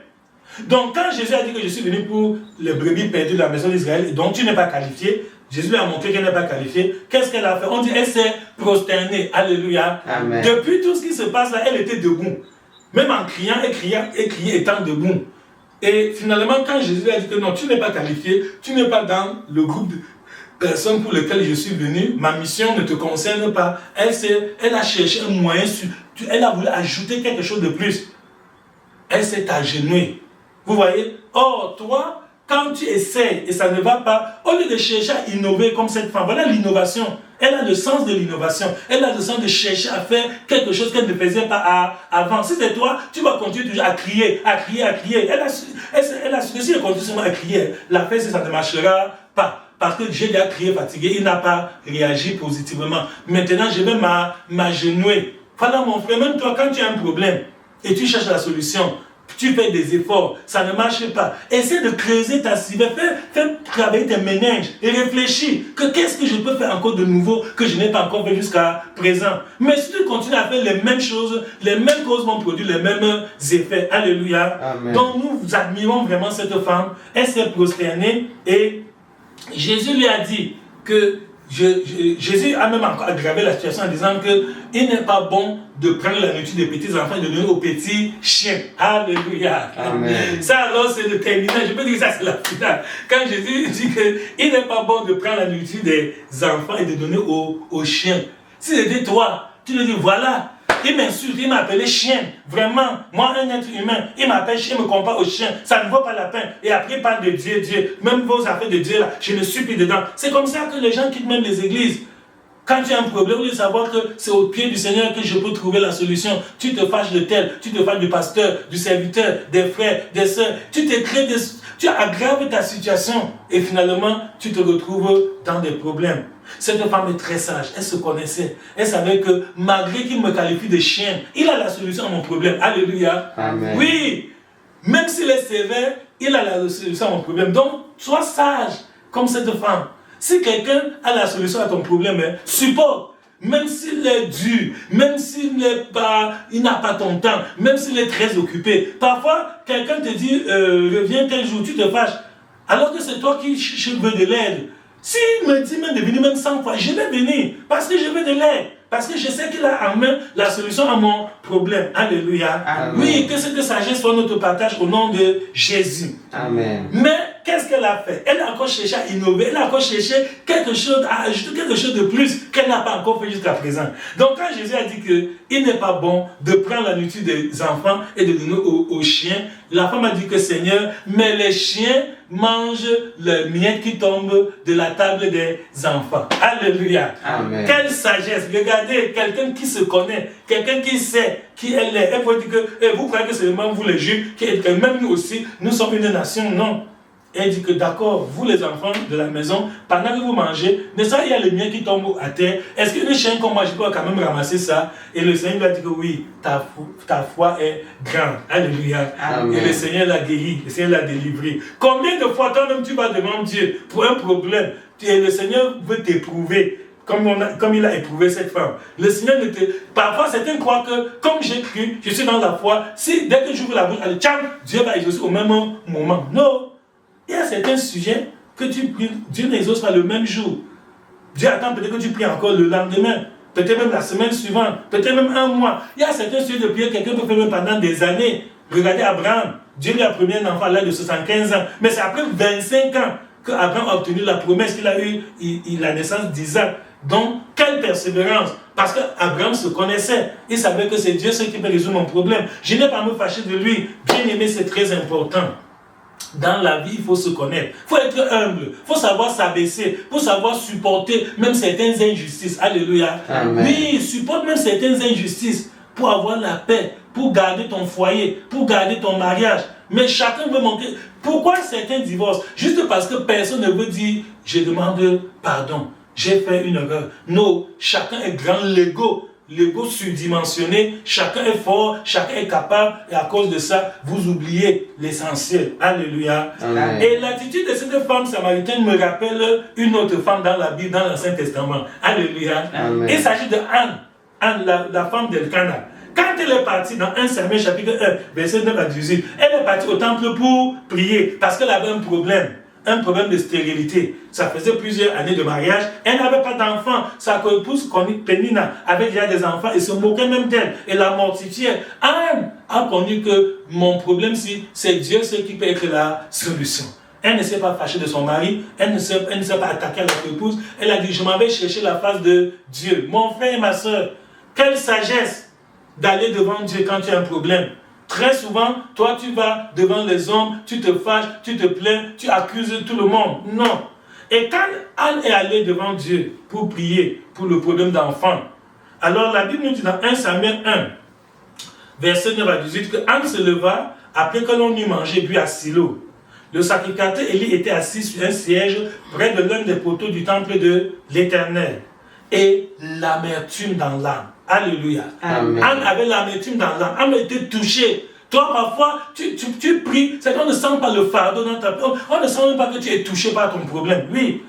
Donc, quand Jésus a dit que je suis venu pour les brebis perdues de la maison d'Israël, dont tu n'es pas qualifié, Jésus lui a montré qu'elle n'est pas qualifiée. Qu'est-ce qu'elle a fait? On dit elle s'est prosternée. Alléluia. Amen. Depuis tout ce qui se passe là, elle était debout. Même en criant, elle criait étant debout. Et finalement, quand Jésus a dit que non, tu n'es pas qualifié, tu n'es pas dans le groupe de personnes pour lesquelles je suis venu, ma mission ne te concerne pas. Elle a cherché un moyen, elle a voulu ajouter quelque chose de plus. Elle s'est agenouillée. Vous voyez? Or, toi, quand tu essaies et ça ne va pas, au lieu de chercher à innover comme cette femme, voilà l'innovation. Elle a le sens de l'innovation. Elle a le sens de chercher à faire quelque chose qu'elle ne faisait pas avant. Si c'est toi, tu vas continuer toujours à crier, à crier, à crier. Elle a su que si elle continue seulement à crier, la fête, ça ne marchera pas. Parce que j'ai déjà crié fatigué, il n'a pas réagi positivement. Maintenant, je vais m'agenouiller. Voilà mon frère, même toi, quand tu as un problème et tu cherches la solution, tu fais des efforts, ça ne marche pas. Essaie de creuser ta cible, fais travailler tes méninges et réfléchis que qu'est-ce que je peux faire encore de nouveau que je n'ai pas encore fait jusqu'à présent. Mais si tu continues à faire les mêmes choses, les mêmes causes vont produire les mêmes effets. Alléluia. Amen. Donc nous admirons vraiment cette femme. Elle s'est prosternée et Jésus lui a dit que Jésus a même encore aggravé la situation en disant qu'il n'est pas bon de prendre la nourriture des petits enfants et de donner aux petits chiens. Alléluia. Amen. Ça alors c'est le terminal. Je peux dire que ça c'est la finale. Quand Jésus dit qu'il n'est pas bon de prendre la nourriture des enfants et de donner aux chiens. Si c'était toi, tu lui dis voilà. Il m'insulte, il m'a appelé chien. Vraiment, moi, un être humain, il m'appelle chien, il me compare au chien. Ça ne vaut pas la peine. Et après, il parle de Dieu, Dieu. Même vos affaires de Dieu, là, je ne suis plus dedans. C'est comme ça que les gens quittent même les églises. Quand tu as un problème, au lieu de savoir que c'est au pied du Seigneur que je peux trouver la solution, tu te fâches de tel, tu te fâches du pasteur, du serviteur, des frères, des sœurs. Tu aggraves ta situation et finalement, tu te retrouves dans des problèmes. Cette femme est très sage, elle se connaissait. Elle savait que malgré qu'il me qualifie de chien, il a la solution à mon problème. Alléluia. Amen. Oui, même s'il est sévère, il a la solution à mon problème. Donc, sois sage comme cette femme. Si quelqu'un a la solution à ton problème, supporte. Même s'il est dur, même s'il il n'a pas ton temps, même s'il est très occupé. Parfois, quelqu'un te dit, reviens tel jour, tu te fâches. Alors que c'est toi qui veux de l'aide. S'il me dit même de venir même 100 fois, je vais venir parce que je veux de l'aide. Parce que je sais qu'il a en main la solution à mon problème. Alléluia. Amen. Oui, que cette sagesse soit notre partage au nom de Jésus. Amen. Mais qu'est-ce qu'elle a fait? Elle a encore cherché à innover, elle a encore cherché quelque chose, à ajouter quelque chose de plus qu'elle n'a pas encore fait jusqu'à présent. Donc quand Jésus a dit qu'il n'est pas bon de prendre la nourriture des enfants et de donner aux chiens, la femme a dit que Seigneur, mais les chiens mangent les miettes qui tombent de la table des enfants. Alléluia. Amen. Quelle sagesse. Regardez, quelqu'un qui se connaît, quelqu'un qui sait qui elle est. Elle peut dire que vous croyez que c'est seulement vous les Juifs, même nous aussi, nous sommes une nation. Non. Elle dit que d'accord, vous les enfants de la maison, pendant que vous mangez, mais ça, il y a les miens qui tombent à terre. Est-ce qu'une chien comme moi, je peux quand même ramasser ça? Et le Seigneur lui a dit que oui, ta foi est grande. Alléluia. Amen. Et le Seigneur l'a guéri, le Seigneur l'a délivré. Combien de fois toi-même tu vas devant Dieu pour un problème et le Seigneur veut t'éprouver? Comme il a éprouvé cette femme. Le Seigneur ne te... Parfois, certains croient que, comme j'ai cru, je suis dans la foi, si dès que j'ouvre la bouche, allez, tcham, Dieu va exaucer au même moment. Non. Il y a certains sujets que tu pries, Dieu n'exauce pas le même jour. Dieu attend peut-être que tu pries encore le lendemain, peut-être même la semaine suivante, peut-être même un mois. Il y a certains sujets de prière que quelqu'un peut faire même pendant des années. Regardez Abraham. Dieu lui a promis un enfant à l'âge de 75 ans. Mais c'est après 25 ans qu'Abraham a obtenu la promesse qu'il a eue, la naissance d'Isaac. Donc, quelle persévérance! Parce qu'Abraham se connaissait. Il savait que c'est Dieu qui peut résoudre mon problème. Je n'ai pas à me fâcher de lui. Bien aimé, c'est très important. Dans la vie, il faut se connaître. Il faut être humble. Il faut savoir s'abaisser. Il faut savoir supporter même certaines injustices. Alléluia. Amen. Oui, supporte même certaines injustices pour avoir la paix, pour garder ton foyer, pour garder ton mariage. Mais chacun veut manquer. Pourquoi certains divorcent? Juste parce que personne ne veut dire « je demande pardon, j'ai fait une erreur ». Non, chacun est grand, l'ego surdimensionné, chacun est fort, chacun est capable, et à cause de ça, vous oubliez l'essentiel. Alléluia. Amen. Et l'attitude de cette femme samaritaine me rappelle une autre femme dans la Bible, dans l'Ancien Testament. Alléluia. Amen. Il s'agit de Anne, la femme d'Elkana. Quand elle est partie dans 1 Samuel chapitre 1, verset 9 à 18, elle est partie au temple pour prier parce qu'elle avait un problème de stérilité. Ça faisait plusieurs années de mariage. Elle n'avait pas d'enfants. Sa épouse, Pénina, avait déjà des enfants et se moquait même d'elle et la mortifiait. Anne a connu que mon problème, c'est Dieu qui peut être la solution. Elle ne s'est pas fâchée de son mari, elle ne s'est pas attaquée à la épouse. Elle a dit, je m'en vais chercher la face de Dieu. Mon frère et ma soeur, quelle sagesse d'aller devant Dieu quand tu as un problème. Très souvent, toi tu vas devant les hommes, tu te fâches, tu te plains, tu accuses tout le monde. Non. Et quand Anne est allée devant Dieu pour prier pour le problème d'enfant, alors la Bible nous dit dans 1 Samuel 1, verset 9 à 18, que Anne se leva après que l'on eut mangé et bu à Silo. Le sacrificateur Élie était assis sur un siège près de l'un des poteaux du temple de l'Éternel. Et l'amertume dans l'âme. Alléluia. Amen. Anne avait l'amertume dans l'âme. Anne était touchée. Toi, parfois, tu pries, c'est qu'on ne sent pas le fardeau dans ta peau. On ne sent même pas que tu es touché par ton problème. Oui.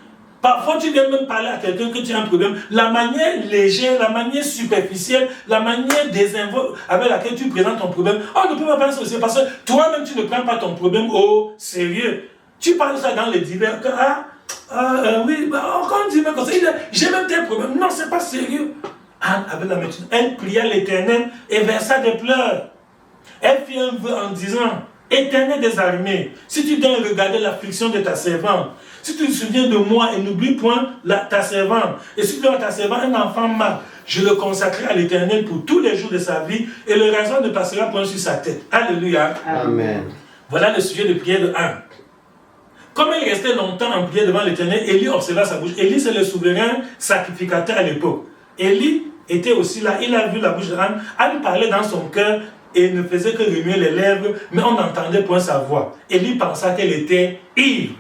Parfois, tu viens même parler à quelqu'un que tu as un problème. La manière légère, la manière superficielle, la manière désinvolte avec laquelle tu présentes ton problème, on ne peut pas penser aussi parce que toi-même, tu ne prends pas ton problème au sérieux. Tu parles ça dans les divers. Oui, quand on dit même comme ça, j'ai même des problèmes. Non, c'est pas sérieux. Anne avait la méthode. Elle pria l'Éternel et versa des pleurs. Elle fit un vœu en disant, Éternel des armées, si tu donnes regarder l'affliction de ta servante, si tu te souviens de moi et n'oublie point ta servante, et si tu donnes à ta servante un enfant mâle, je le consacrerai à l'Éternel pour tous les jours de sa vie, et le rasoir ne passera point sur sa tête. Alléluia. Amen. Voilà le sujet de prière de Anne. Comme il restait longtemps en prière devant l'Éternel, Élie observa sa bouche. Élie, c'est le souverain sacrificateur à l'époque. Élie était aussi là, il a vu la bouche d'Anne. Anne parlait dans son cœur et ne faisait que remuer les lèvres, mais on n'entendait point sa voix. Élie pensa qu'elle était ivre.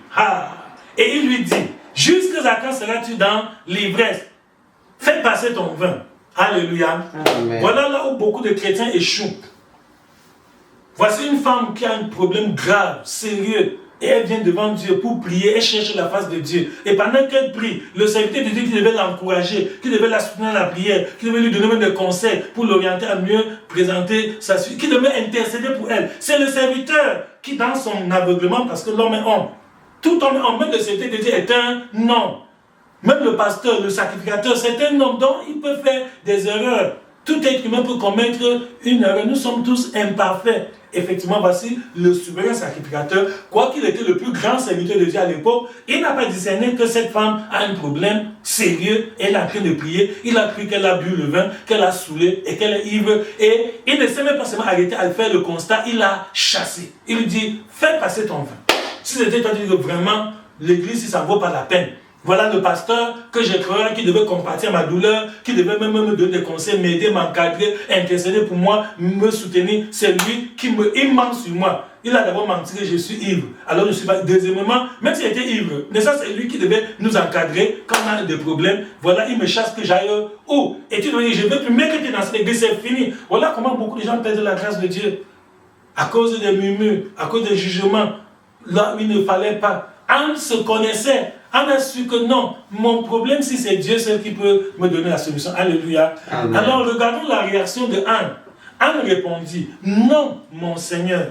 Et il lui dit, jusqu'à quand seras-tu dans l'ivresse? Fais passer ton vin. Alléluia. Amen. Voilà là où beaucoup de chrétiens échouent. Voici une femme qui a un problème grave, sérieux. Et elle vient devant Dieu pour prier, elle cherche la face de Dieu. Et pendant qu'elle prie, le serviteur de Dieu qui devait l'encourager, qui devait la soutenir dans la prière, qui devait lui donner même des conseils pour l'orienter à mieux présenter sa suite, qui devait intercéder pour elle. C'est le serviteur qui, dans son aveuglement, parce que l'homme est homme, tout homme est homme, même le serviteur de Dieu est un homme. Même le pasteur, le sacrificateur, c'est un homme, donc il peut faire des erreurs. Tout être humain peut commettre une erreur. Nous sommes tous imparfaits. Effectivement, voici le souverain sacrificateur. Quoiqu'il était le plus grand serviteur de Dieu à l'époque, il n'a pas discerné que cette femme a un problème sérieux. Elle a en train de prier. Il a cru qu'elle a bu le vin, qu'elle a saoulé et qu'elle est ivre. Et il ne s'est même pas seulement arrêté à faire le constat. Il a chassé. Il lui dit, fais passer ton vin. Si c'était toi, tu dis que vraiment, l'église, ça ne vaut pas la peine. Voilà le pasteur que j'ai trouvé qui devait compatir ma douleur, qui devait même me donner des conseils, m'aider, m'encadrer, intercéder pour moi, me soutenir. C'est lui qui il ment sur moi. Il a d'abord menti que je suis ivre. Alors je ne suis pas. Deuxièmement, même s'il était ivre, mais ça c'est lui qui devait nous encadrer quand on a des problèmes. Voilà, il me chasse que j'aille où? Et tu dois dire, je ne veux plus m'écouter dans cette église, c'est fini. Voilà comment beaucoup de gens perdent la grâce de Dieu. À cause des murmures, à cause des jugements, là où il ne fallait pas. Anne se connaissait. Anne a su que non, mon problème, si c'est Dieu seul qui peut me donner la solution. Alléluia. Amen. Alors, regardons la réaction de Anne. Anne répondit, non, mon Seigneur.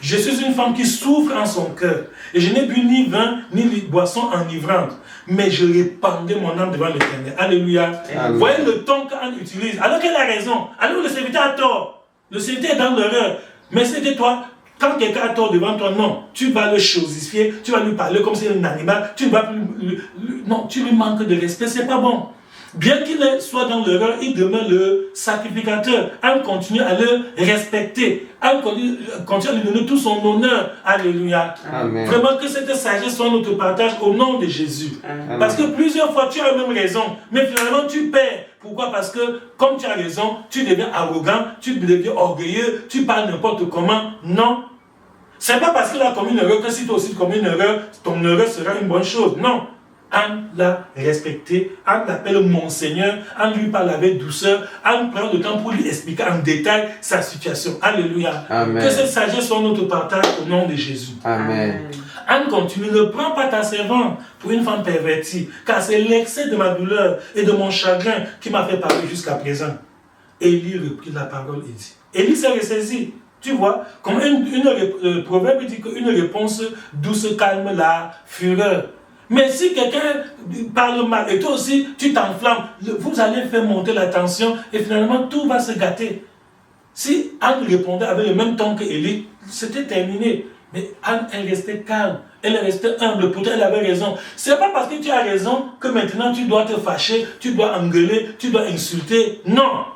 Je suis une femme qui souffre en son cœur. Et je n'ai bu ni vin, ni boisson enivrante. Mais je répandais mon âme devant l'Éternel. Alléluia. Amen. Voyez le ton qu'Anne utilise. Alors qu'elle a raison. Alors le serviteur a tort. Le serviteur est dans l'erreur. Mais c'est que toi, quand quelqu'un a tort devant toi, non, tu vas le chosifier, tu vas lui parler comme si c'était un animal, tu vas non, tu lui manques de respect, c'est pas bon. Bien qu'il soit dans l'erreur, il demeure le sacrificateur. On continue à le respecter. On continue à lui donner tout son honneur. Alléluia. Amen. Vraiment que cette sagesse soit notre partage au nom de Jésus. Amen. Parce que plusieurs fois, tu as même raison. Mais finalement, tu perds. Pourquoi? Parce que, comme tu as raison, tu deviens arrogant, tu deviens orgueilleux, tu parles n'importe comment. Non. C'est pas parce qu'il a commis une erreur que si toi aussi tu commets une erreur, ton erreur sera une bonne chose. Non. On l'a respecté, on l'appelle mon Seigneur, on lui parle avec douceur, on prend le temps pour lui expliquer en détail sa situation. Alléluia. Amen. Que cette sagesse soit notre partage au nom de Jésus. Amen. On continue, ne prends pas ta servante pour une femme pervertie, car c'est l'excès de ma douleur et de mon chagrin qui m'a fait parler jusqu'à présent. Élie reprit la parole et dit. Élie s'est ressaisi. Tu vois, comme le proverbe dit qu'une réponse douce calme la fureur. Mais si quelqu'un parle mal et toi aussi tu t'enflammes, vous allez faire monter la tension et finalement tout va se gâter. Si Anne répondait avec le même ton qu'Élie, c'était terminé. Mais Anne, elle restait calme, elle restait humble, pourtant elle avait raison. C'est pas parce que tu as raison que maintenant tu dois te fâcher, tu dois engueuler, tu dois insulter. Non.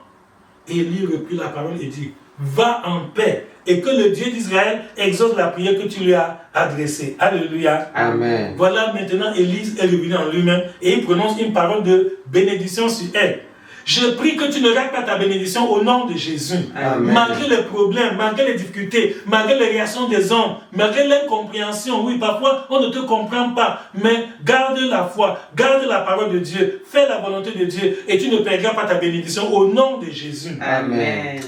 Élie reprit la parole et dit, va en paix et que le Dieu d'Israël exauce la prière que tu lui as adressée. Alléluia. Amen. Voilà maintenant Élie est revenu en lui-même et il prononce une parole de bénédiction sur elle. Je prie que tu ne rates pas ta bénédiction au nom de Jésus. Amen. Malgré les problèmes, malgré les difficultés, malgré les réactions des hommes, malgré l'incompréhension. Oui, parfois on ne te comprend pas, mais garde la foi, garde la parole de Dieu, fais la volonté de Dieu et tu ne perdras pas ta bénédiction au nom de Jésus. Amen.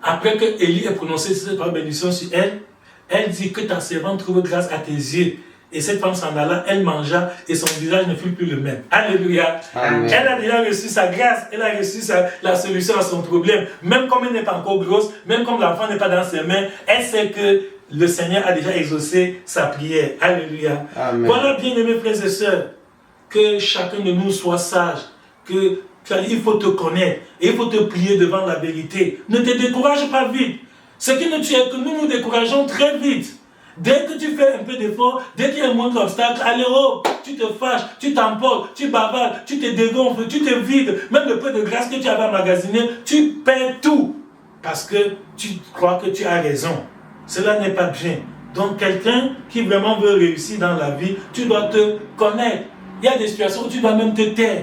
Après que Élie ait prononcé cette parole de bénédiction sur elle, elle dit que ta servante trouve grâce à tes yeux. Et cette femme s'en alla, elle mangea et son visage ne fut plus le même. Alléluia. Amen. Elle a déjà reçu sa grâce, elle a reçu la solution à son problème. Même comme elle n'est pas encore grosse, même comme l'enfant n'est pas dans ses mains, elle sait que le Seigneur a déjà exaucé sa prière. Alléluia. Amen. Voilà, bien-aimés frères et sœurs, que chacun de nous soit sage, il faut te connaître et il faut te plier devant la vérité. Ne te décourage pas vite. Ce qui nous tue est que nous nous décourageons très vite. Dès que tu fais un peu d'effort, dès qu'il y a un moindre obstacle, allez hop, tu te fâches, tu t'emportes, tu bavardes, tu te dégonfles, tu te vides. Même le peu de grâce que tu avais emmagasiné, tu perds tout. Parce que tu crois que tu as raison. Cela n'est pas bien. Donc quelqu'un qui vraiment veut réussir dans la vie, tu dois te connaître. Il y a des situations où tu dois même te taire.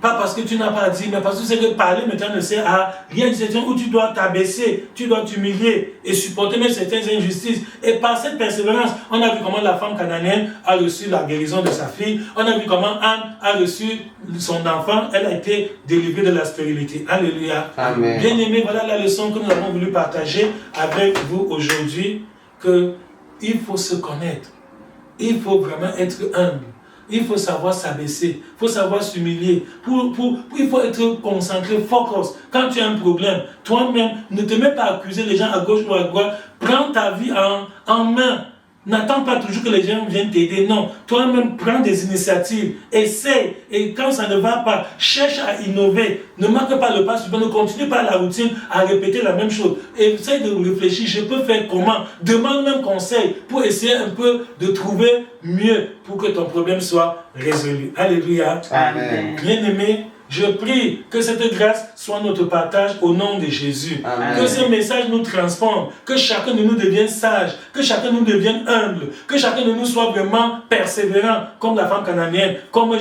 Pas parce que tu n'as pas dit, mais parce que c'est que parler maintenant ne sert à rien. Il y a une situation où tu dois t'abaisser, tu dois t'humilier et supporter même certaines injustices. Et par cette persévérance, on a vu comment la femme cananéenne a reçu la guérison de sa fille. On a vu comment Anne a reçu son enfant. Elle a été délivrée de la stérilité. Alléluia. Amen. Bien-aimés, voilà la leçon que nous avons voulu partager avec vous aujourd'hui. qu'il faut se connaître. Il faut vraiment être humble. Il faut savoir s'abaisser, il faut savoir s'humilier. Il faut être concentré, focus. Quand tu as un problème, toi-même, ne te mets pas à accuser les gens à gauche ou à droite. Prends ta vie en main. N'attends pas toujours que les gens viennent t'aider. Non, toi-même, prends des initiatives. Essaye. Et quand ça ne va pas, cherche à innover. Ne manque pas le pas suivant. Ne continue pas la routine à répéter la même chose. Essaye de réfléchir. Je peux faire comment? Demande même conseil pour essayer un peu de trouver mieux pour que ton problème soit résolu. Alléluia. Amen. Bien-aimé, je prie que cette grâce soit notre partage au nom de Jésus. Amen. Que ce message nous transforme, que chacun de nous devienne sage, que chacun de nous devienne humble, que chacun de nous soit vraiment persévérant, comme la femme cananéenne, comme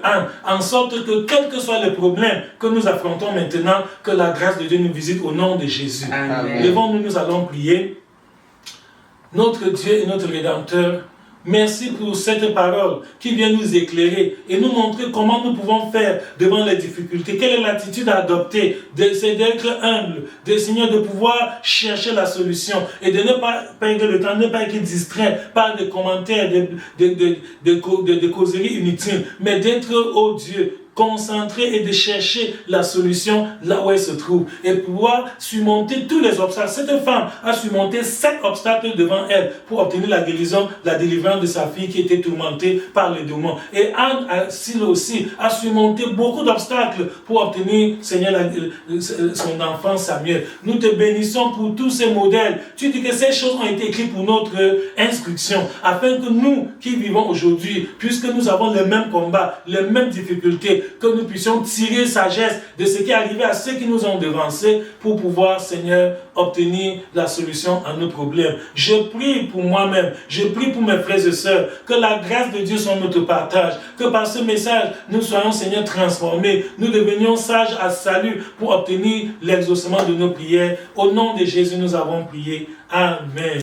Anne, en sorte que quels que soient les problèmes que nous affrontons maintenant, que la grâce de Dieu nous visite au nom de Jésus. Amen. Levons-nous, nous allons prier. Notre Dieu et notre Rédempteur, merci pour cette parole qui vient nous éclairer et nous montrer comment nous pouvons faire devant les difficultés. Quelle est l'attitude à adopter? C'est d'être humble, Seigneur, de pouvoir chercher la solution et de ne pas perdre le temps, ne pas être distrait par des commentaires, de causeries inutiles, mais d'être, oh Dieu, concentrer et de chercher la solution là où elle se trouve et pouvoir surmonter tous les obstacles. Cette femme a surmonté 7 obstacles devant elle pour obtenir la guérison, la délivrance de sa fille qui était tourmentée par les démons. Et Anne aussi a surmonté beaucoup d'obstacles pour obtenir, Seigneur, son enfant Samuel. Nous te bénissons pour tous ces modèles. Tu dis que ces choses ont été écrites pour notre instruction, afin que nous qui vivons aujourd'hui, puisque nous avons les mêmes combats, les mêmes difficultés, que nous puissions tirer sagesse de ce qui est arrivé à ceux qui nous ont devancés pour pouvoir, Seigneur, obtenir la solution à nos problèmes. Je prie pour moi-même, je prie pour mes frères et sœurs, que la grâce de Dieu soit notre partage, que par ce message, nous soyons, Seigneur, transformés, nous devenions sages à salut pour obtenir l'exaucement de nos prières. Au nom de Jésus, nous avons prié. Amen.